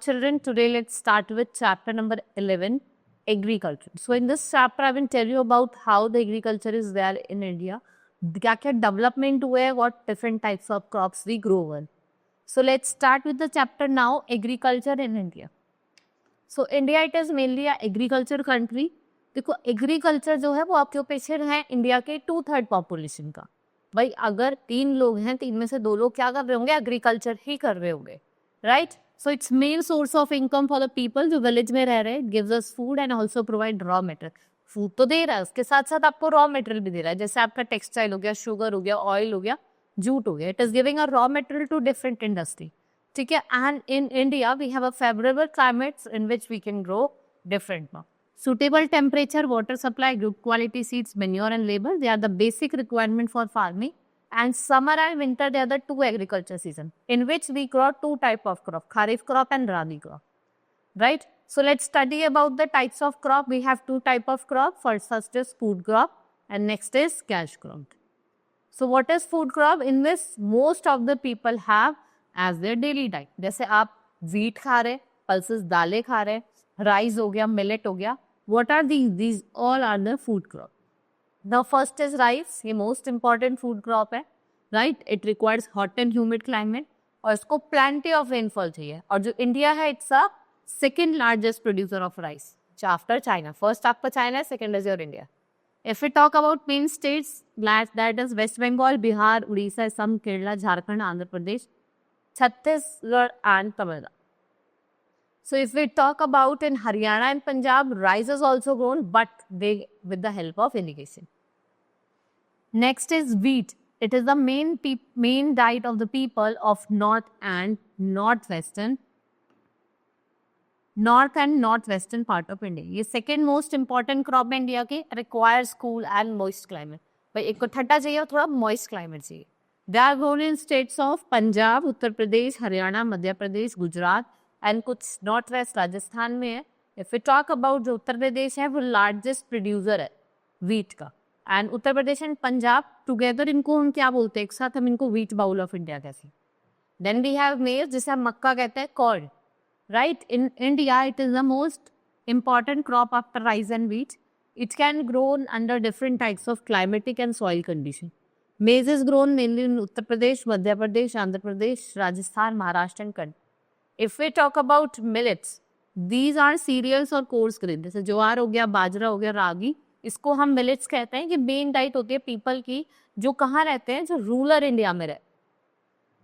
children, today let's start with chapter number 11, agriculture. So in this chapter, I will tell you about how the agriculture is there in India. क्या development हुए हैं, what different types of crops we grow on. So let's start with the chapter now, agriculture in India. So India, it is mainly a agriculture country. देखो agriculture जो है वो occupation है India के 2/3 population का. भाई अगर 3 लोग हैं, 3 में से 2 लोग क्या कर रहे होंगे, एग्रीकल्चर ही कर रहे होंगे, right. So it's main source of income for the people जो विलेज में रह रहे हैं. Gives us food and also provide raw material. Food तो दे रहा है, उसके साथ साथ आपको रॉ मटेरियल भी दे रहा है, जैसे आपका टेक्सटाइल हो गया, शुगर हो गया, ऑयल हो गया, जूट हो गया. It is giving a raw material to different industry. ठीक है. And in India we have a favourable climates in which we can grow different now. Suitable temperature, water supply, good quality seeds, manure and labor, they are the basic requirement for farming. And summer and winter, they are the 2 agriculture season in which we grow 2 type of crop, kharif crop and rabi crop, right. So let's study about the types of crop. We have 2 type of crop. First is food crop and next is cash crop. So what is food crop? In this most of the people have as their daily diet. जैसे आप wheat खा रहे, pulses दालें खा रहे, rice हो गया, millet हो गया. What are these all are the food crop. The first is rice. ये मोस्ट इंपॉर्टेंट फूड क्रॉप है, right. It requires hot and humid climate और इसको प्लेंटी ऑफ रेनफॉल चाहिए. और जो इंडिया है, it's a second largest producer of rice after China. First आपका China है, second is your India. If we talk about main states, that is West Bengal, Bihar, Orissa, Assam, Kerala, Jharkhand, Andhra Pradesh, Chhattisgarh and Tamil Nadu. So if we talk about in Haryana and Punjab, rice is also grown, but they with the help of irrigation. Next is wheat. It is the main diet of the people of north and northwestern part of India. ये second most important crop है India के. requires cool and moist climate. भाई एक को ठंडा चाहिए और थोड़ा moist climate चाहिए. They are grown in states of Punjab, Uttar Pradesh, Haryana, Madhya Pradesh, Gujarat and कुछ नॉर्थ वेस्ट राजस्थान में है. इफ यू टॉक अबाउट जो उत्तर प्रदेश है, वो लार्जेस्ट प्रोड्यूसर है वीट का. And Uttar Pradesh and Punjab together, इनको हम क्या बोलते हैं, एक साथ हम इनको वीट बाउल ऑफ इंडिया कहते हैं. देन वी हैव मेज, जिसे हम मक्का कहते हैं, corn, right. In India it is the most important crop after rice and wheat. It can grown under different types of climatic and soil condition. Maize is grown mainly in Uttar Pradesh, Madhya Pradesh, Andhra Pradesh, Rajasthan, Maharashtra and Karnataka. If we talk about millets, these are cereals और coarse grain. जैसे ज्वार हो गया, बाजरा हो गया, रागी, इसको हम millets कहते हैं कि मेन डाइट होती है पीपल की जो कहाँ रहते हैं, जो रूरल इंडिया में रहते हैं.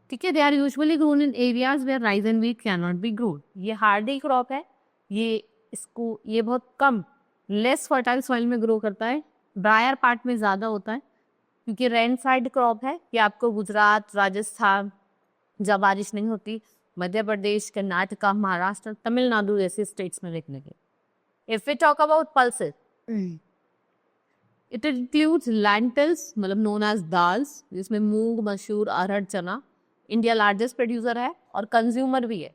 ठीक है. They are usually grown in areas where rice and wheat can not be grown. ये हार्डी क्रॉप है. ये बहुत कम लेस फर्टाइल सॉइल में ग्रो करता है. ड्रायर पार्ट में ज़्यादा होता है क्योंकि रेन साइड क्रॉप है. ये आपको गुजरात, राजस्थान जब बारिश नहीं होती, मध्य प्रदेश, कर्नाटका, महाराष्ट्र, तमिलनाडु जैसे स्टेट्स में देखने के. If we talk about pulses, it includes lentils, मतलब नोन एज दाल्स, जिसमें मूंग, मसूर, अरहर, चना. इंडिया लार्जेस्ट प्रोड्यूसर है और कंज्यूमर भी है.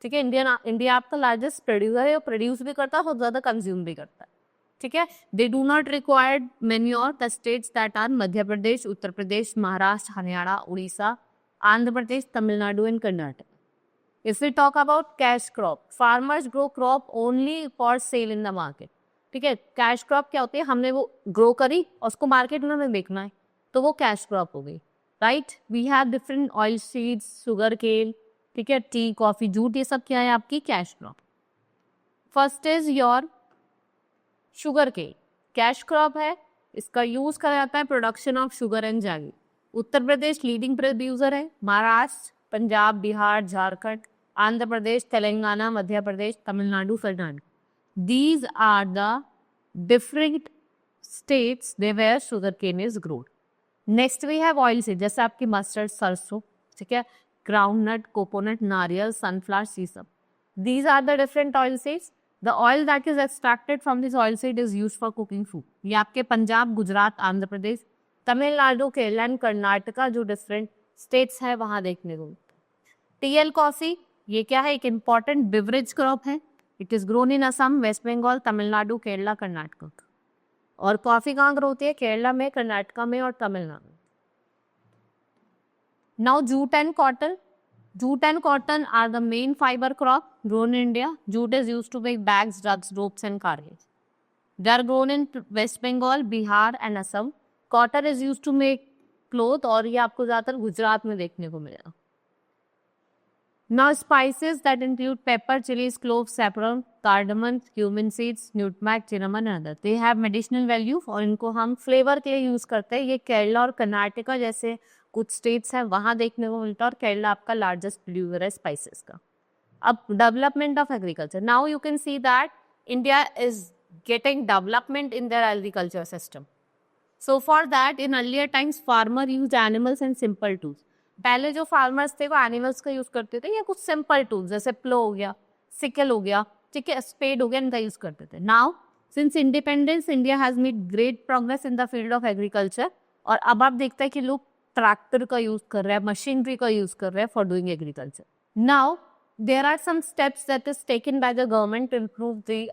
ठीक है. इंडिया आपका लार्जेस्ट प्रोड्यूसर है और प्रोड्यूस भी करता है और ज़्यादा कंज्यूम भी करता है. ठीक है. They do not required manure. The states that are Madhya Pradesh, Uttar Pradesh, Maharashtra, Haryana, Orissa, Andhra Pradesh, Tamil Nadu and Karnataka. If we talk about cash crop, farmers grow crop only for sale in the market. ठीक है. कैश क्रॉप क्या होती है, हमने वो ग्रो करी और उसको मार्केट में हमें बेचना है, तो वो कैश क्रॉप हो गई, right. We have different oil seeds, sugar cane, ठीक है, टी, कॉफी, जूट, ये सब क्या है आपकी cash crop. First is your sugar cane. Cash crop है. इसका यूज करा जाता है production of sugar and jaggery. Uttar Pradesh leading producer है. महाराष्ट्र, पंजाब, बिहार, झारखंड, आंध्र प्रदेश, Telangana, Madhya Pradesh, Tamil Nadu, Karnataka. These are the different states where sugarcane is grown. Next we have oil seed, जैसे आपकी mustard, सरसों, ठीक है, ग्राउंडनट, कोकोनट, नारियल, sunflower, sesame. These are the different oil seeds. The oil that is extracted from this oil seed is used for cooking food. ये आपके Punjab, Gujarat, Andhra Pradesh, Tamil Nadu, Kerala and Karnataka जो different states है वहाँ देखने को. टी, कॉफी, ये क्या है, एक इम्पॉर्टेंट बिवरेज क्रॉप है. It is grown in Assam, West Bengal, Tamil Nadu, Kerala, Karnataka. और कॉफी कहाँ ग्रो होती है, केरला में, कर्नाटका में और Tamil Nadu. Now jute and cotton. Jute and cotton are the main fiber crop grown in India. Jute is used to make bags, rugs, ropes, and carriage. They are grown in West Bengal, Bihar, and Assam. Cotton is used to make cloth, और ये आपको ज़्यादातर गुजरात में देखने को मिलेगा. Now spices that include pepper, chilies, cloves, saffron, cardamom, cumin seeds, nutmeg, cinnamon and other. They have medicinal value और इनको हम फ्लेवर के लिए यूज करते हैं. ये केरला और कर्नाटका जैसे कुछ स्टेट्स हैं वहाँ देखने को मिलता है और केरला आपका लार्जेस्ट प्रोड्यूसर है स्पाइसेस का. अब development of agriculture. Now you can see that India is getting development in their agriculture system. So for that, in earlier times, farmer used animals and simple tools. पहले जो farmers थे वो animals का use करते थे या कुछ simple tools जैसे प्लो हो गया, सिकल हो गया, ठीक है, स्पेड हो गया, इनका यूज करते थे. Now since independence India has made great progress in the field of agriculture. और अब आप देखते हैं कि लोग ट्रैक्टर का यूज कर रहे हैं, मशीनरी का यूज कर रहे हैं for doing agriculture. Now there are some steps that is taken by the government to improve the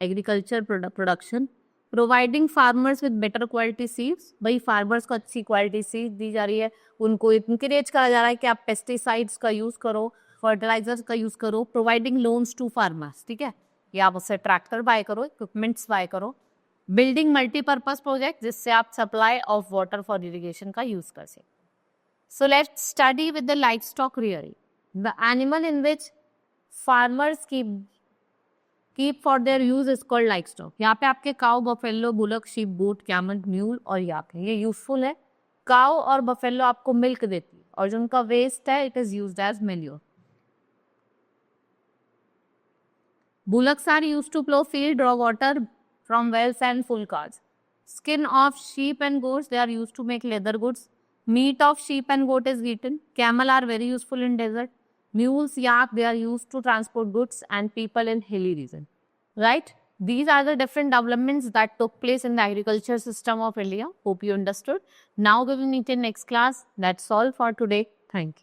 agriculture production. Providing farmers with better quality seeds. भाई फार्मर्स को अच्छी क्वालिटी सीड दी जा रही है, उनको इंकरेज करा जा रहा है कि आप पेस्टिसाइड्स का यूज करो, फर्टिलाइजर्स का यूज करो. प्रोवाइडिंग लोन्स टू फार्मर्स, ठीक है, या आप उससे ट्रैक्टर बाय करो, इक्विपमेंट्स बाय करो. बिल्डिंग मल्टीपर्पज प्रोजेक्ट जिससे आप supply of water for irrigation का यूज कर सकें. So let's study with the life stock rearing. The animal in which farmers keep for their use is called life stock. यहाँ पे आपके cow, buffalo, bullock, sheep, गोट, camel, mule और याक है. ये useful है. काउ और बफेलो आपको मिल्क देती है और जो उनका वेस्ट है it is used as manure. Bullocks are used to plough field, draw water from wells and pull carts. Skin of sheep and goats, they are used to make leather goods. Meat of sheep and goat is eaten. Camel are very useful in desert. Mules, yak, they are used to transport goods and people in hilly region. Right? These are the different developments that took place in the agriculture system of India. Hope you understood. Now we will meet in next class. That's all for today. Thank you.